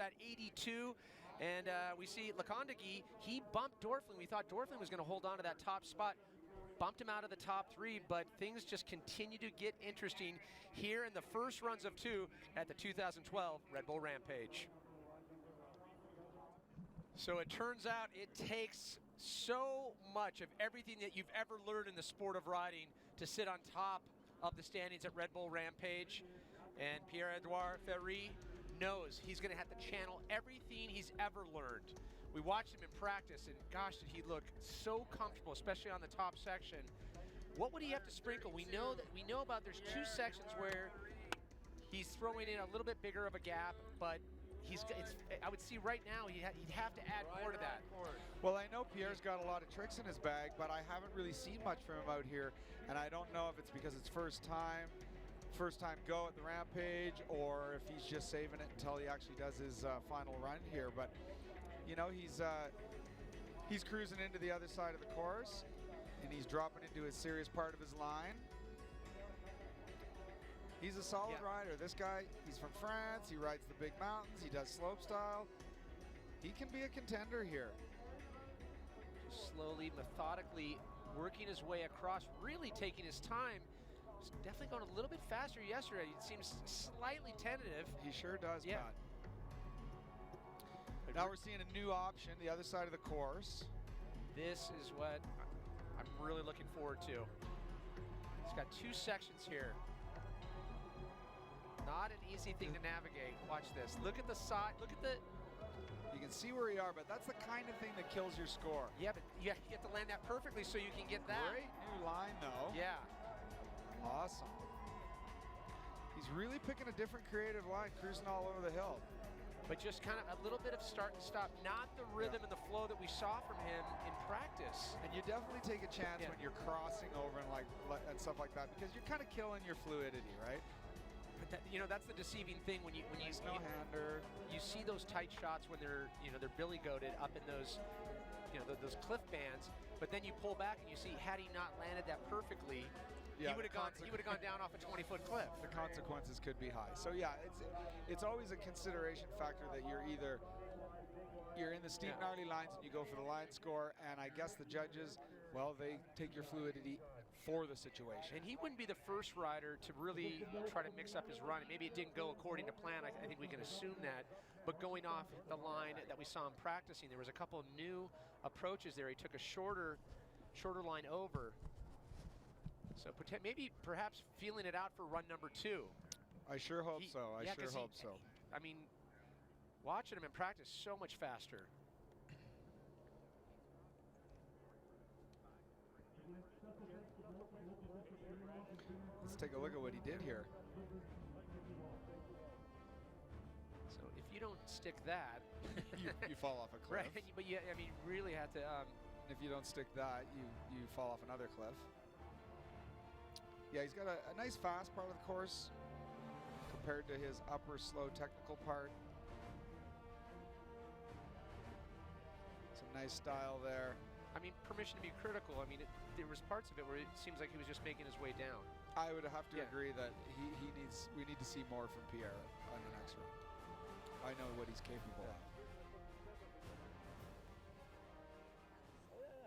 that 82. And we see Lekondagi, he bumped Dorfling. We thought Dorfling was going to hold on to that top spot. Bumped him out of the top 3, but things just continue to get interesting here in the first runs of 2 at the 2012 Red Bull Rampage. So it turns out it takes so much of everything that you've ever learned in the sport of riding to sit on top of the standings at Red Bull Rampage. And Pierre Edouard Ferry knows he's going to have to channel everything he's ever learned. We watched him in practice, and gosh, did he look so comfortable, especially on the top section. What would he have to sprinkle? We know about there's 2 sections where he's throwing in a little bit bigger of a gap, but I would see right now he'd have to add more to that. Well, I know Pierre's got a lot of tricks in his bag, but I haven't really seen much from him out here, and I don't know if it's because it's first time go at the Rampage, or if he's just saving it until he actually does his final run here. But you know, he's cruising into the other side of the course, and he's dropping into a serious part of his line. He's a solid rider. This guy, he's from France. He rides the big mountains. He does slope style. He can be a contender here. Just slowly, methodically working his way across, really taking his time. He's definitely going a little bit faster yesterday. He seems slightly tentative. He sure does, yeah. Pat. Now we're seeing a new option, the other side of the course. This is what I'm really looking forward to. It's got 2 sections here. Not an easy thing to navigate. Watch this. Look at the side. Look at the... You can see where you are, but that's the kind of thing that kills your score. Yeah, but you have to land that perfectly so you can get that. Great new line, though. Yeah. Awesome. He's really picking a different creative line, cruising all over the hill. But just kind of a little bit of start and stop, not the rhythm and the flow that we saw from him in practice. And you definitely take a chance when you're crossing over and stuff like that, because you're kind of killing your fluidity, right? But that, you know, that's the deceiving thing when you no-hander. You see those tight shots when they're billy goated up in those those cliff bands, but then you pull back and you see, had he not landed that perfectly, he would have gone down off a 20-foot cliff. The consequences could be high. So yeah, it's always a consideration factor that you're in the steep gnarly lines and you go for the line score, and I guess the judges, well, they take your fluidity for the situation. And he wouldn't be the first rider to really try to mix up his run. Maybe it didn't go according to plan. I think we can assume that. But going off the line that we saw him practicing, there was a couple of new approaches there. He took a shorter line over. So perhaps feeling it out for run number 2. I sure hope so. I sure hope so. I mean, watching him in practice, so much faster. Let's take a look at what he did here. So if you don't stick that, you fall off a cliff. Right, but you really have to. If you don't stick that, you fall off another cliff. Yeah, he's got a nice fast part of the course compared to his upper slow technical part. Some nice style there. I mean, permission to be critical. I mean, there was parts of it where it seems like he was just making his way down. I would have to agree that we need to see more from Pierre on the next run. I know what he's capable of.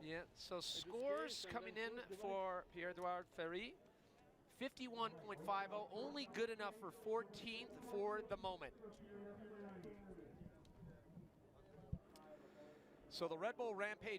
Yeah, so scores coming in for Pierre Edouard Ferry. 51.50, only good enough for 14th for the moment. So the Red Bull Rampage